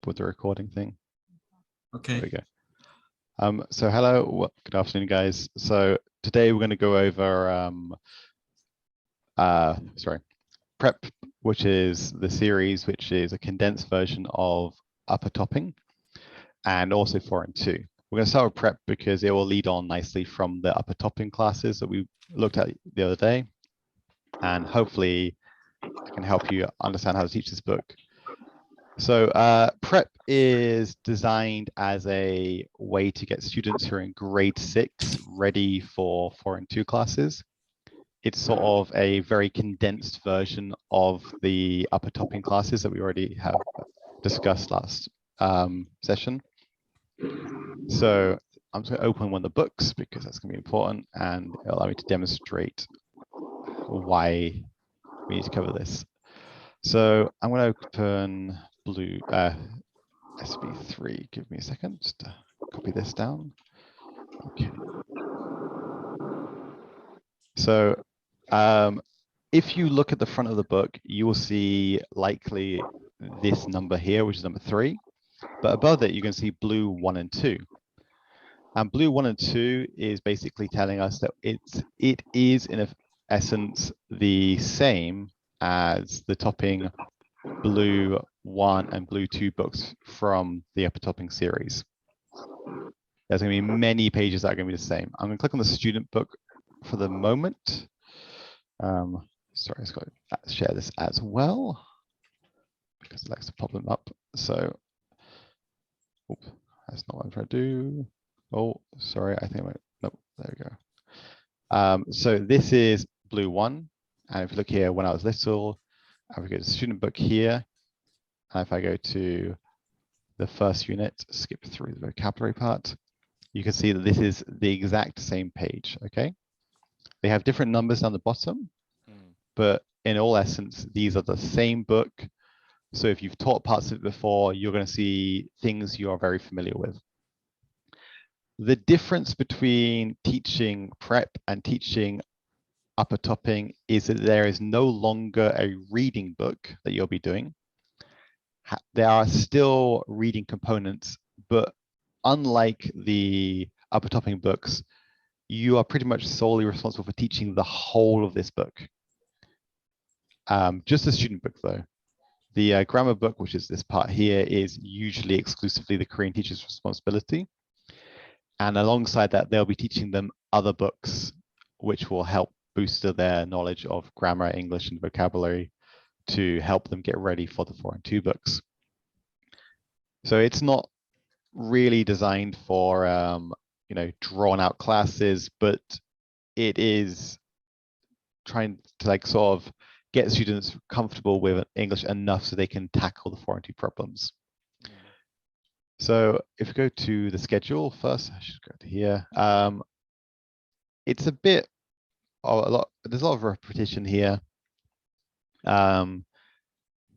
with the recording thing. Okay. There we go. So hello, good afternoon, guys. So today we're going to go over Prep, which is the series, which is a condensed version of upper topping and also 4 and 2. We're going to start with Prep because it will lead on nicely from the upper topping classes that we looked at the other day, and hopefully I can help you understand how to teach this book. So Prep is designed as a way to get students who are in grade 6 ready for 4 and 2 classes. It's sort of a very condensed version of the upper topping classes that we already have discussed last session. So I'm just going to open one of the books because that's going to be important and it'll allow me to demonstrate why we need to cover this. So I'm going to open Blue SB3. Give me a second just to copy this down. Okay. So if you look at the front of the book, you will see likely this number here, which is number 3. But above it, you can see blue 1 and 2. And blue 1 and 2 is basically telling us that it is in essence the same as the topping blue 1 and blue 2 books from the upper topping series. There's going to be many pages that are going to be the same. I'm going to click on the student book for the moment. Sorry, I've got to share this as well because it likes to pop them up. So, oops, that's not what I'm trying to do. Oh, sorry, I think I went, nope, there we go. So this is blue 1. And if you look here, when I was little, I would go to the student book here. And if I go to the first unit, skip through the vocabulary part, you can see that this is the exact same page, okay? They have different numbers down the bottom, but in all essence, these are the same book. So if you've taught parts of it before, you're going to see things you are very familiar with. The difference between teaching Prep and teaching upper topping is that there is no longer a reading book that you'll be doing. There are still reading components, but unlike the upper topping books, you are pretty much solely responsible for teaching the whole of this book. Just the student book though. The grammar book, which is this part here, is usually exclusively the Korean teacher's responsibility. And alongside that, they'll be teaching them other books, which will help boost their knowledge of grammar, English, and vocabulary to help them get ready for the 4 and 2 books. So it's not really designed for drawn out classes, but it is trying to sort of get students comfortable with English enough so they can tackle the 4 and 2 problems. So if we go to the schedule first, I should go to here. It's a bit, there's a lot of repetition here. So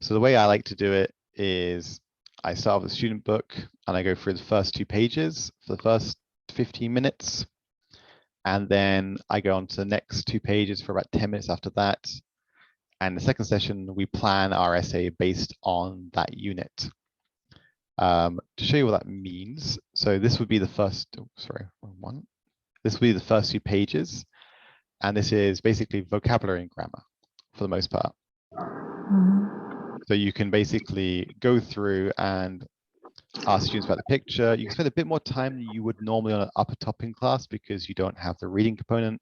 the way I like to do it is I start with the student book and I go through the first 2 pages for the first 15 minutes. And then I go on to the next 2 pages for about 10 minutes after that. And the second session, we plan our essay based on that unit. To show you what that means, so this would be the first, one. This would be the first 2 pages. And this is basically vocabulary and grammar for the most part. So you can basically go through and ask students about the picture. You can spend a bit more time than you would normally on an upper topping class because you don't have the reading component,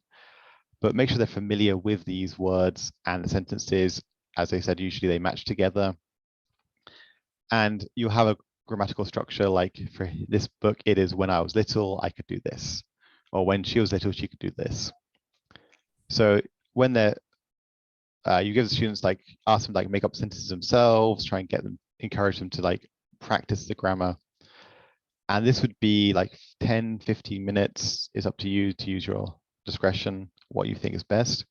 but make sure they're familiar with these words and the sentences. As I said, usually they match together. And you have a grammatical structure, like for this book, it is when I was little, I could do this. Or when she was little, she could do this. So when they're, you give the students, ask them make up sentences themselves, try and encourage them to practice the grammar. And this would be 10, 15 minutes. It's up to you to use your discretion, what you think is best.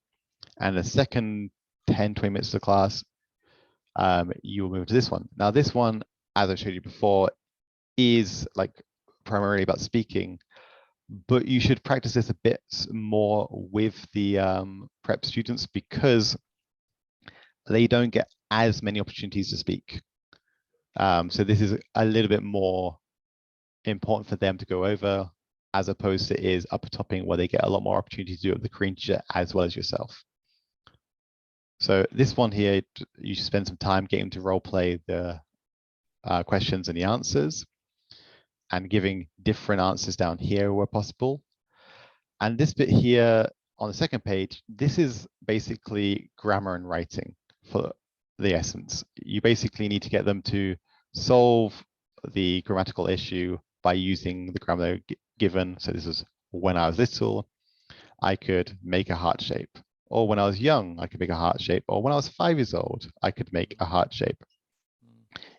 And the second 10, 20 minutes of the class, you will move to this one. Now this one, as I showed you before, is primarily about speaking, but you should practice this a bit more with the Prep students because they don't get as many opportunities to speak. So this is a little bit more important for them to go over, as opposed to is upper topping, where they get a lot more opportunity to do it with the Korean teacher as well as yourself. So this one here, you spend some time getting to role play the questions and the answers, and giving different answers down here where possible. And this bit here on the second page, this is basically grammar and writing for the essence. You basically need to get them to solve the grammatical issue by using the grammar given. So this is when I was little, I could make a heart shape. Or when I was young, I could make a heart shape. Or when I was 5 years old, I could make a heart shape.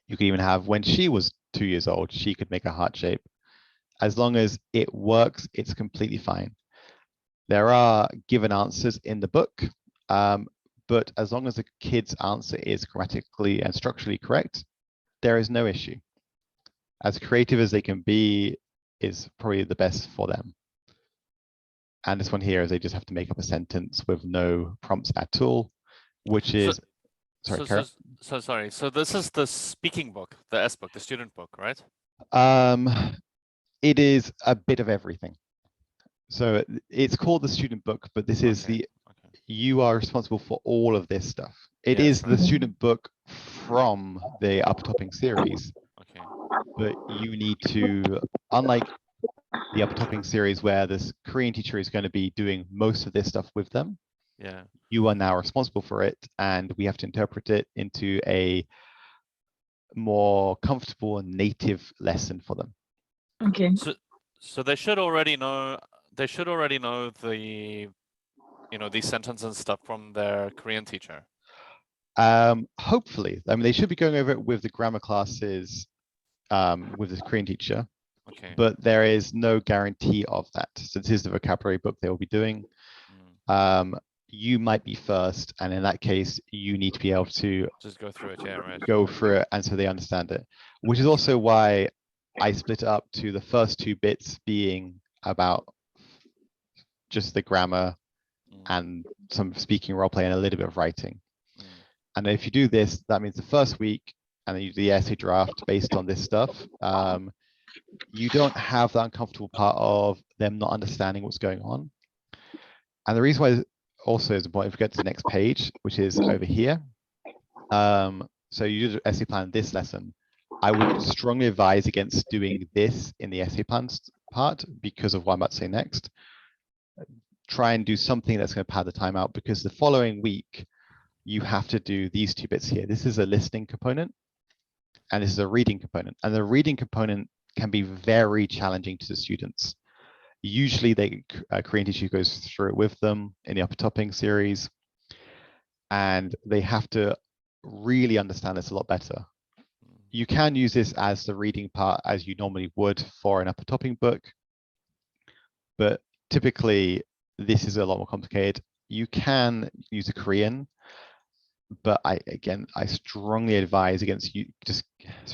You could even have when she was 2 years old, she could make a heart shape. As long as it works, it's completely fine. There are given answers in the book, but as long as the kid's answer is grammatically and structurally correct, there is no issue. As creative as they can be is probably the best for them. And this one here is they just have to make up a sentence with no prompts at all, which is, sorry. So this is the speaking book, the S book, the student book, right? It is a bit of everything. So it's called the student book, but this is you are responsible for all of this stuff. It is the student book from the upper topping series. Okay. But you need to, unlike the upper topping series where this Korean teacher is going to be doing most of this stuff with them, you are now responsible for it, and we have to interpret it into a more comfortable and native lesson for them. Okay. So they should already know. They should already know the, these sentences and stuff from their Korean teacher. Hopefully, I mean, they should be going over it with the grammar classes, with the Korean teacher. Okay. But there is no guarantee of that. So this is the vocabulary book they will be doing. You might be first, and in that case, you need to be able to just go through it. Yeah, right. Go through it, and so they understand it. Which is also why I split it up to the first 2 bits being about just the grammar and some speaking role play and a little bit of writing. And if you do this, that means the first week, and then you do the essay draft based on this stuff. You don't have that uncomfortable part of them not understanding what's going on. And the reason why also is important, if we get to the next page, which is over here. So you do the essay plan this lesson. I would strongly advise against doing this in the essay plans part because of what I'm about to say next. Try and do something that's going to pad the time out, because the following week, you have to do these 2 bits here. This is a listening component, and this is a reading component. And the reading component can be very challenging to the students. Usually the Korean teacher goes through it with them in the upper topping series, and they have to really understand this a lot better. You can use this as the reading part as you normally would for an upper topping book, but typically this is a lot more complicated. You can use a Korean, but I strongly advise against you just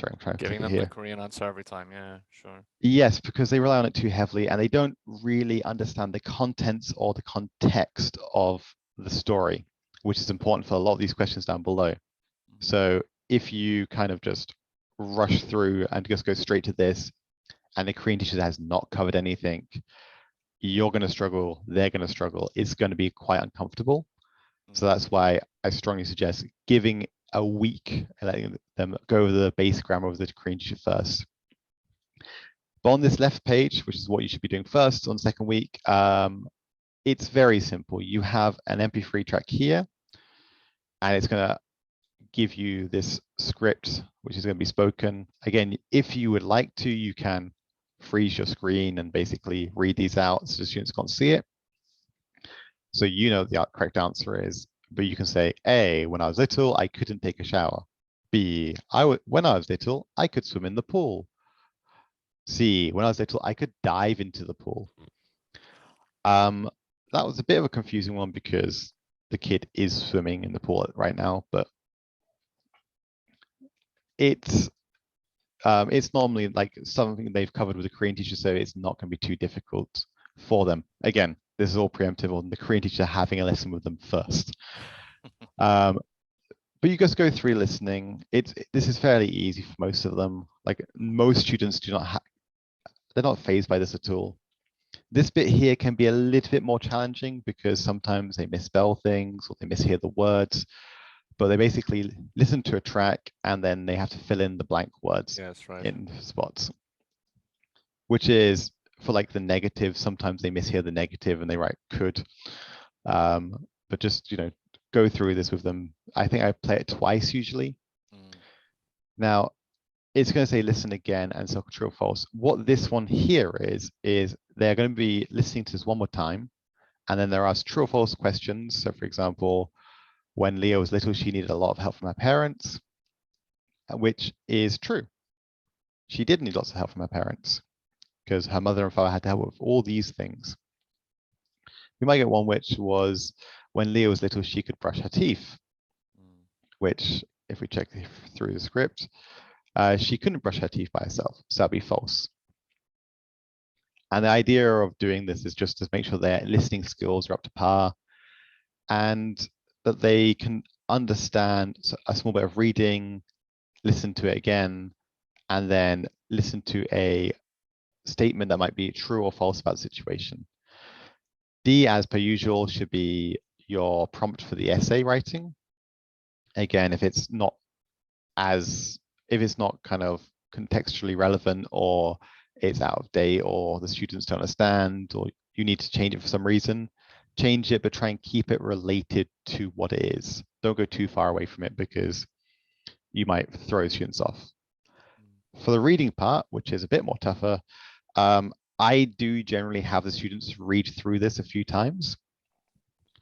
I'm trying to giving them here. the Korean answer every time. Yeah, sure. Yes, because they rely on it too heavily, and they don't really understand the contents or the context of the story, which is important for a lot of these questions down below. So if you kind of just rush through and just go straight to this, and the Korean teacher has not covered anything, you're going to struggle, they're going to struggle. It's going to be quite uncomfortable. So that's why I strongly suggest giving a week and letting them go over the basic grammar of the Korean teacher first. But on this left page, which is what you should be doing first on the second week, it's very simple. You have an MP3 track here, and it's going to give you this script, which is going to be spoken. Again, if you would like to, you can freeze your screen and basically read these out so the students can't see it. So you know the correct answer is, but you can say, A, when I was little, I couldn't take a shower. B, when I was little, I could swim in the pool. C, when I was little, I could dive into the pool. That was a bit of a confusing one because the kid is swimming in the pool right now, but it's normally like something they've covered with the Korean teacher, so it's not going to be too difficult for them. Again, this is all preemptive on the Korean teacher having a lesson with them first. But you just go through listening. This is fairly easy for most of them. Like most students they're not fazed by this at all. This bit here can be a little bit more challenging because sometimes they misspell things or they mishear the words, but they basically listen to a track and then they have to fill in the blank words Yes, right. in spots, which is for like the negative. Sometimes they mishear the negative and they write could, but just, go through this with them. I think I play it twice usually. Now, it's going to say listen again and circle true or false. What this one here is they're going to be listening to this one more time, and then they're asked true or false questions. So for example, when Leah was little, she needed a lot of help from her parents, which is true. She did need lots of help from her parents because her mother and father had to help with all these things. We might get one which was when Leah was little, she could brush her teeth, which if we check through the script, she couldn't brush her teeth by herself, so that'd be false. And the idea of doing this is just to make sure their listening skills are up to par and that they can understand a small bit of reading, listen to it again, and then listen to a statement that might be true or false about the situation. D, as per usual, should be your prompt for the essay writing. Again, if it's not kind of contextually relevant, or it's out of date, or the students don't understand, or you need to change it for some reason, change it, but try and keep it related to what it is. Don't go too far away from it because you might throw students off. For the reading part, which is a bit more tougher, I do generally have the students read through this a few times,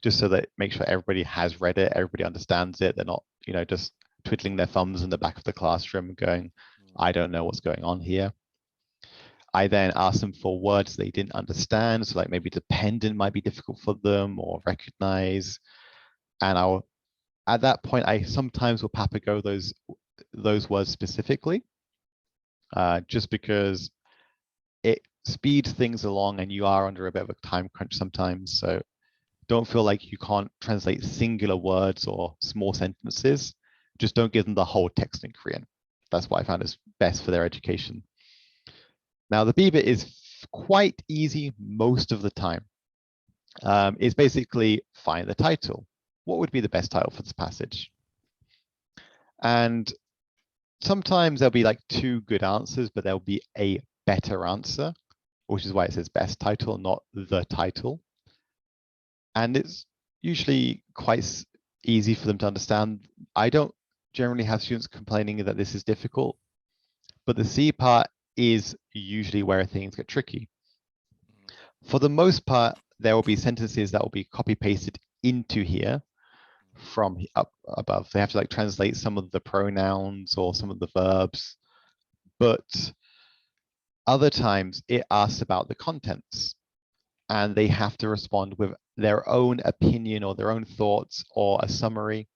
just so that make sure everybody has read it, everybody understands it. They're not, just twiddling their thumbs in the back of the classroom going, I don't know what's going on here. I then ask them for words they didn't understand. So like maybe dependent might be difficult for them, or recognize. And at that point, I sometimes will Papago those words specifically, just because it speeds things along and you are under a bit of a time crunch sometimes. So don't feel like you can't translate singular words or small sentences. Just don't give them the whole text in Korean. That's what I found is best for their education. Now, the B bit is quite easy most of the time. It's basically find the title. What would be the best title for this passage? And sometimes there'll be like two good answers, but there'll be a better answer, which is why it says best title, not the title. And it's usually quite easy for them to understand. I don't generally have students complaining that this is difficult, but the C part is usually where things get tricky. For the most part, there will be sentences that will be copy pasted into here from up above. They have to like translate some of the pronouns or some of the verbs, but other times it asks about the contents and they have to respond with their own opinion or their own thoughts or a summary.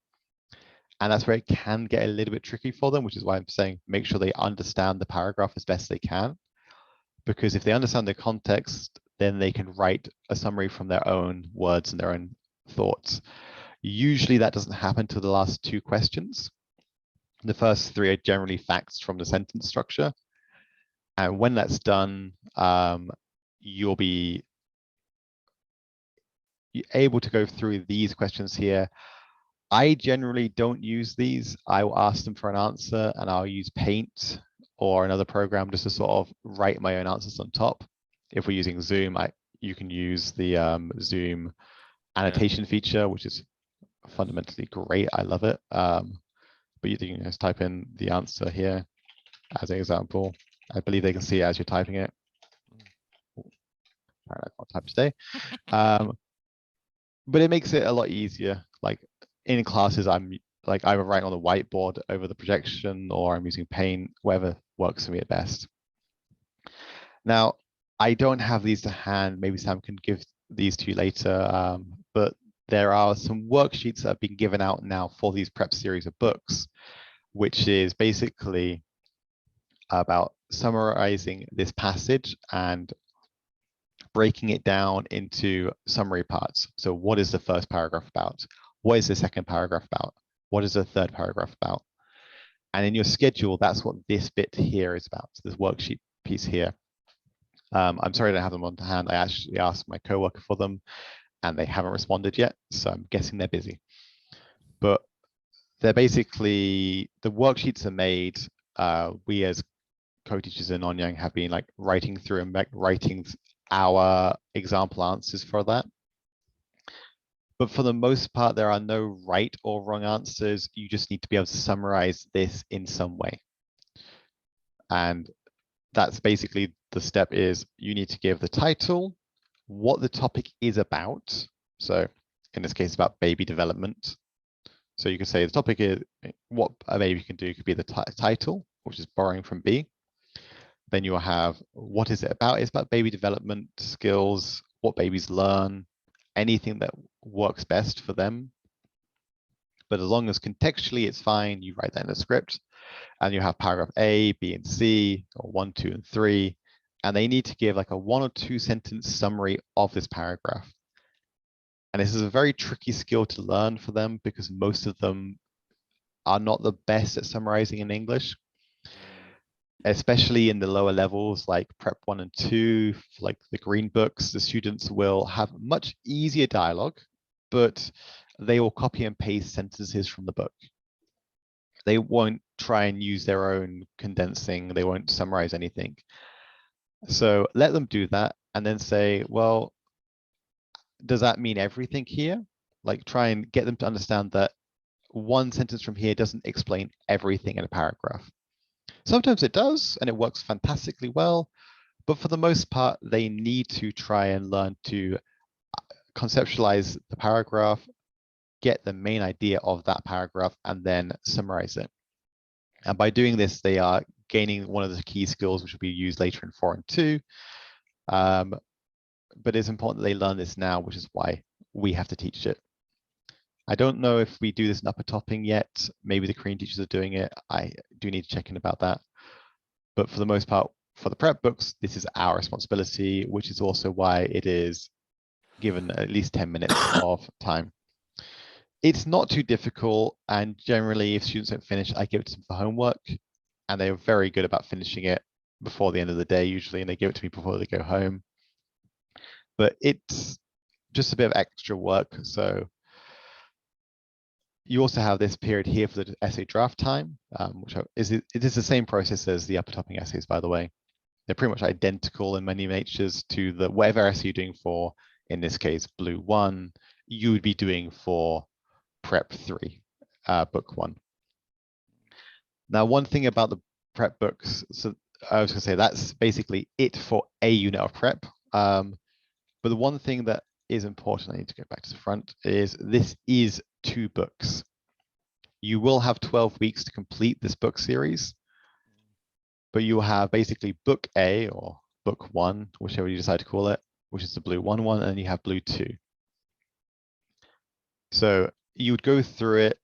And that's where it can get a little bit tricky for them, which is why I'm saying make sure they understand the paragraph as best they can. Because if they understand the context, then they can write a summary from their own words and their own thoughts. Usually that doesn't happen to the last two questions. The first three are generally facts from the sentence structure. And when that's done, you'll be able to go through these questions here. I generally don't use these. I will ask them for an answer and I'll use Paint or another program just to sort of write my own answers on top. If we're using Zoom, you can use the Zoom annotation feature, which is fundamentally great. I love it. But you can just type in the answer here as an example. I believe they can see it as you're typing it. I can't type today. But it makes it a lot easier. Like in classes, I'm either writing on the whiteboard over the projection or I'm using Paint, whatever works for me at best. Now, I don't have these to hand. Maybe Sam can give these to you later, but there are some worksheets that have been given out now for these prep series of books, which is basically about summarizing this passage and breaking it down into summary parts. So what is the first paragraph about? What is the second paragraph about? What is the third paragraph about? And in your schedule, that's what this bit here is about. So this worksheet piece here. I'm sorry I don't have them on hand. I actually asked my coworker for them and they haven't responded yet. So I'm guessing they're busy. But they're basically, the worksheets are made. We as co-teachers in Nonyang have been like writing through and writing our example answers for that. But for the most part, there are no right or wrong answers. You just need to be able to summarize this in some way. And that's basically the step is you need to give the title, what the topic is about. So in this case, about baby development. So you could say the topic is what a baby can do could be the title, which is borrowing from B. Then you'll have what is it about? It's about baby development skills, what babies learn, anything that works best for them. But as long as contextually it's fine, you write that in the script and you have paragraph A, B, and C, or 1, 2, and 3, and they need to give like a 1 or 2 sentence summary of this paragraph. And this is a very tricky skill to learn for them because most of them are not the best at summarizing in English, especially in the lower levels like Prep 1 and 2, like the green books. The students will have much easier dialogue, but they will copy and paste sentences from the book. They won't try and use their own condensing. They won't summarize anything. So let them do that and then say, well, does that mean everything here? Like try and get them to understand that one sentence from here doesn't explain everything in a paragraph. Sometimes it does, and it works fantastically well. But for the most part, they need to try and learn to conceptualize the paragraph, get the main idea of that paragraph, and then summarize it. And by doing this, they are gaining one of the key skills which will be used later in 4 and 2. But it's important that they learn this now, which is why we have to teach it. I don't know if we do this in upper topping yet. Maybe the Korean teachers are doing it. I do need to check in about that. But for the most part, for the prep books, this is our responsibility, which is also why it is given at least 10 minutes of time. It's not too difficult, and generally if students don't finish, I give it to them for homework, and they're very good about finishing it before the end of the day usually, and they give it to me before they go home. But it's just a bit of extra work. So you also have this period here for the essay draft time, which it is the same process as the upper topping essays, by the way. They're pretty much identical in many natures to the whatever essay you're doing for, in this case, Blue 1, you would be doing for Prep 3, Book 1. Now, one thing about the prep books, so I was going to say that's basically it for a unit of prep. But the one thing that is important, I need to go back to the front, is this is 2 books. You will have 12 weeks to complete this book series, but you will have basically Book A or Book 1, whichever you decide to call it, which is the Blue 1, and then you have Blue 2. So you would go through it.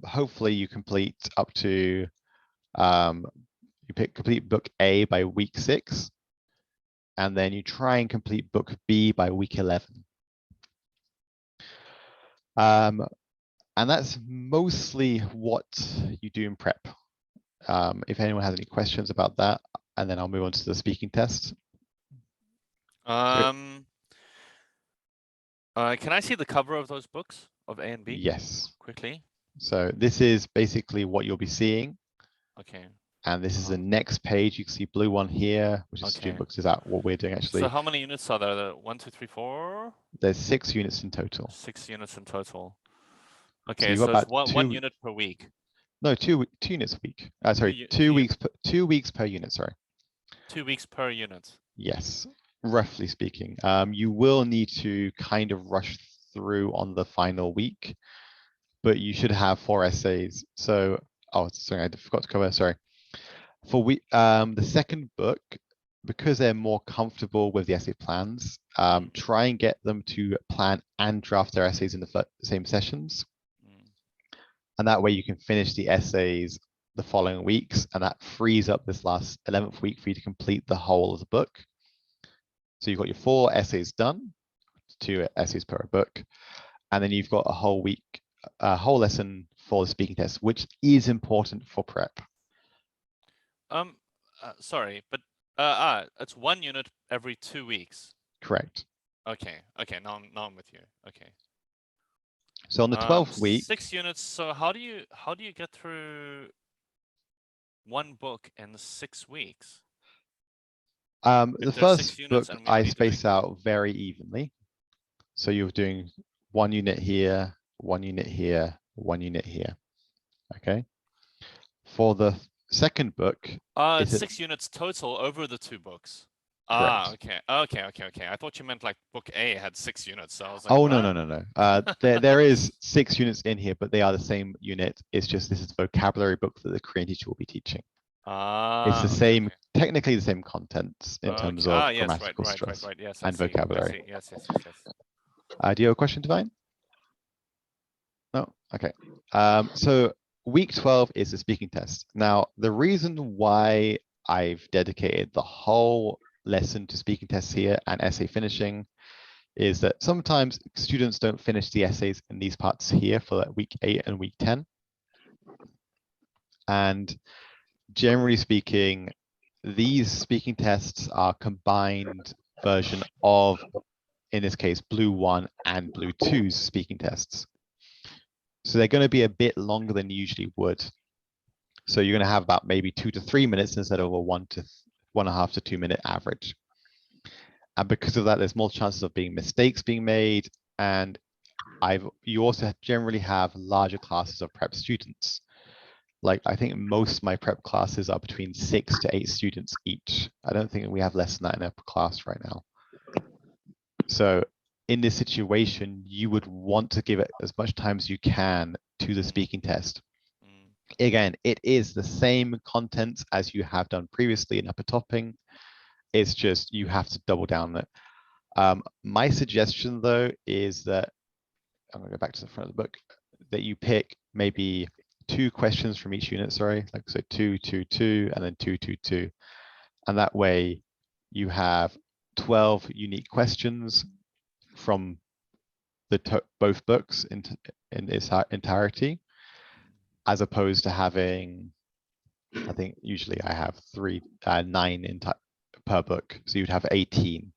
Hopefully you complete up to, complete Book A by week 6. And then you try and complete Book B by week 11. And that's mostly what you do in prep. If anyone has any questions about that, and then I'll move on to the speaking test. Can I see the cover of those books of A and B? Yes. Quickly. So this is basically what you'll be seeing. Okay. And this is the next page. You can see Blue 1 here, which is student books. Is that what we're doing actually? So how many units are there? 1, 2, 3, 4? There's 6 units in total. 6 units in total. Okay, so it's one unit per week. No, two units a week. Sorry, 2 weeks. 2 weeks per unit. Sorry. 2 weeks per unit. Yes, roughly speaking. You will need to kind of rush through on the final week, but you should have 4 essays. So, oh, sorry, I forgot to cover. Sorry. For the second book, because they're more comfortable with the essay plans, try and get them to plan and draft their essays in the same sessions. And that way you can finish the essays the following weeks, and that frees up this last 11th week for you to complete the whole of the book. So you've got your 4 essays done, 2 essays per book, and then you've got a whole week a whole lesson for the speaking test, which is important for prep. Sorry, but it's 1 unit every 2 weeks. Correct. Okay. Now I'm with you. Okay. So on the 12th week, 6 units. So how do you get through one book in 6 weeks? the If there's first 6 units book and we're I only doing- space out very evenly. So you're doing 1 unit here, 1 unit here, 1 unit here. Okay. For the second book, It's is it 6 units total over the 2 books. correct? Okay. I thought you meant like book A had 6 units. So I was like, Oh, no, what? no, no, no. There is 6 units in here, but they are the same unit. It's just this is the vocabulary book that the Korean teacher will be teaching. It's the Okay, same, okay. technically the same contents in terms of Yes, grammatical stress right. Yes, I and see. vocabulary. Yes. Do you have a question, Divine? No? Okay. So week 12 is the speaking test. Now, the reason why I've dedicated the whole lesson to speaking tests here and essay finishing is that sometimes students don't finish the essays in these parts here for like week 8 and week 10. And generally speaking, these speaking tests are combined version of, in this case, Blue 1 and Blue 2's speaking tests. So they're going to be a bit longer than you usually would. So you're going to have about maybe 2 to 3 minutes instead of a 1.5 to 2 minute average. And because of that, there's more chances of mistakes being made. And you also generally have larger classes of prep students. Like I think most of my prep classes are between 6 to 8 students each. I don't think we have less than that in a class right now. So in this situation, you would want to give it as much time as you can to the speaking test. Again, it is the same contents as you have done previously in upper topping. It's just you have to double down that. My suggestion, though, is that I'm going to go back to the front of the book, that you pick maybe 2 questions from each unit, sorry, like so 2, 2, 2, and then 2, 2, 2. And that way you have 12 unique questions from both books in its entirety, as opposed to having, I think usually I have 9 per book, so you'd have 18.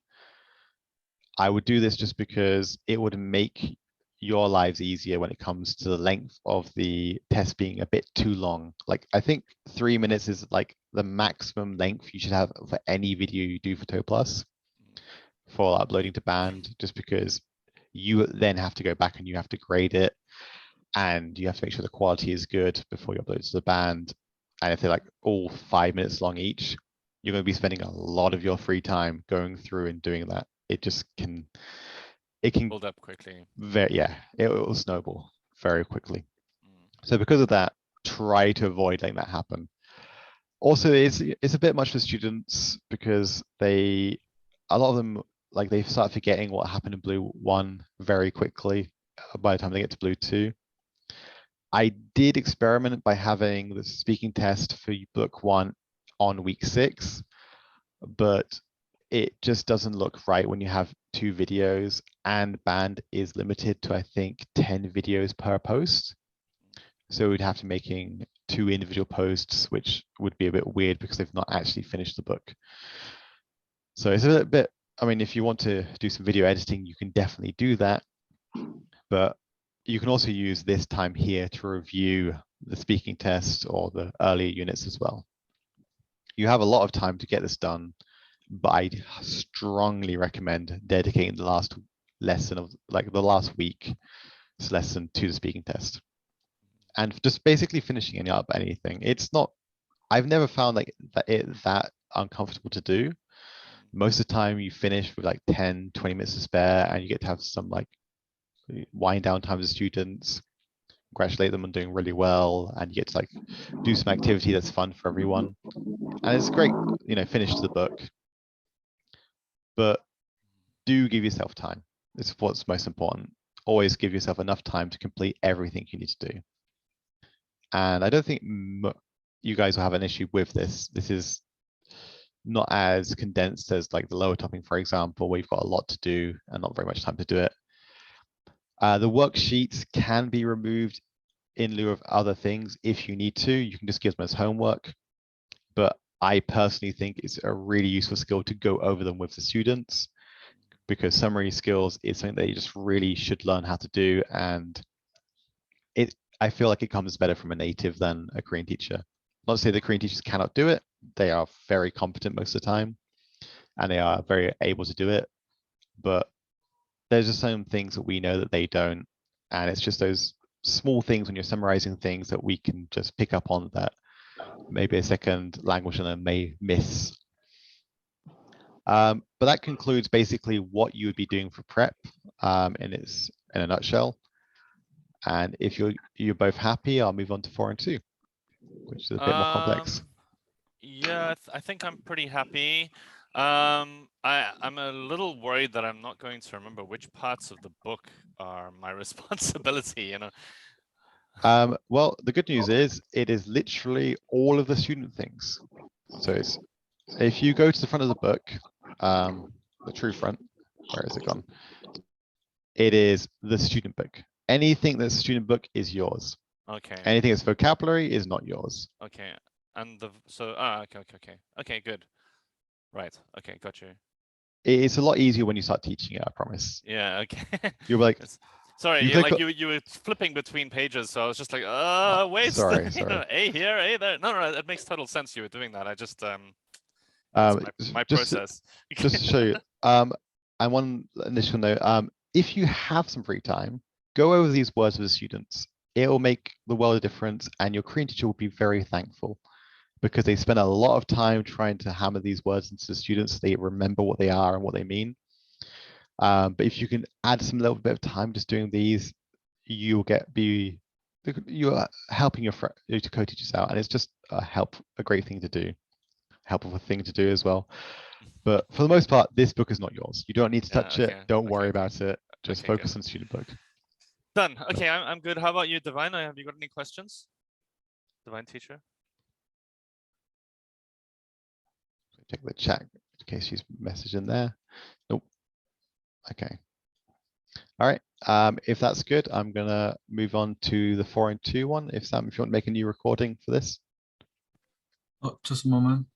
I would do this just because it would make your lives easier when it comes to the length of the test being a bit too long. Like I think 3 minutes is like the maximum length you should have for any video you do for TOEPLUS for uploading to Band, just because you then have to go back and you have to grade it, and you have to make sure the quality is good before you upload to the Band. And if they're like all 5 minutes long each, you're going to be spending a lot of your free time going through and doing that. It can build up quickly. It will snowball very quickly. So because of that, try to avoid letting that happen. Also, it's a bit much for students because a lot of them, like, they start forgetting what happened in Blue 1 very quickly by the time they get to Blue 2. I did experiment by having the speaking test for book 1 on week 6, but it just doesn't look right when you have 2 videos, and Band is limited to, I think, 10 videos per post. So we'd have to making 2 individual posts, which would be a bit weird because they've not actually finished the book. So it's a bit, I mean, if you want to do some video editing, you can definitely do that. But you can also use this time here to review the speaking test or the earlier units as well. You have a lot of time to get this done, but I strongly recommend dedicating the last lesson of, like, the last week's lesson to the speaking test, and just basically finishing up anything. It's not, I've never found like that uncomfortable to do. Most of the time you finish with like 10-20 minutes to spare, and you get to have some like wind down time with students, congratulate them on doing really well, and you get to like do some activity that's fun for everyone. And it's great, you know, finish to the book. But do give yourself time. It's what's most important. Always give yourself enough time to complete everything you need to do. And I don't think you guys will have an issue with this. This is not as condensed as like the lower topping, for example, where you've got a lot to do and not very much time to do it. The worksheets can be removed in lieu of other things if you need to. You can just give them as homework. But I personally think it's a really useful skill to go over them with the students, because summary skills is something that you just really should learn how to do. And I feel like it comes better from a native than a Korean teacher. Not to say that Korean teachers cannot do it. They are very competent most of the time, and they are very able to do it. But there's just some things that we know that they don't. And it's just those small things when you're summarizing things that we can just pick up on that maybe a second language learner may miss. But that concludes basically what you would be doing for prep in a nutshell. And if you're both happy, I'll move on to 4 and 2, which is a bit more complex. Yeah, I think I'm pretty happy. I'm a little worried that I'm not going to remember which parts of the book are my responsibility, you know. Well, the good news is it is literally all of the student things. So it's, if you go to the front of the book, the true front, where is it gone? It is the student book. Anything that's a student book is yours. Okay. Anything that's vocabulary is not yours. Okay. And okay, good. Right. Okay, got you. It's a lot easier when you start teaching it, I promise. Yeah, okay. You're like, sorry, you were flipping between pages, so I was just like, wait, sorry. A here, A there. No, it makes total sense you were doing that. I just my just process. Just to show you, and one initial note, if you have some free time, go over these words with the students. It will make the world of difference, and your Korean teacher will be very thankful, because they spend a lot of time trying to hammer these words into the students so they remember what they are and what they mean. But if you can add some little bit of time just doing these, you'll you are helping your co-teachers out, and it's just a great thing to do, helpful thing to do as well. But for the most part, this book is not yours. You don't need to touch it. Don't worry about it. Just focus on student book. Done. Okay, I'm good. How about you, Divine? Have you got any questions? Divine teacher? Check the chat in case she's messaging there. Nope. Okay. All right. If that's good, I'm gonna move on to the 4 and 2 one. If Sam, if you want to make a new recording for this. Oh, just a moment.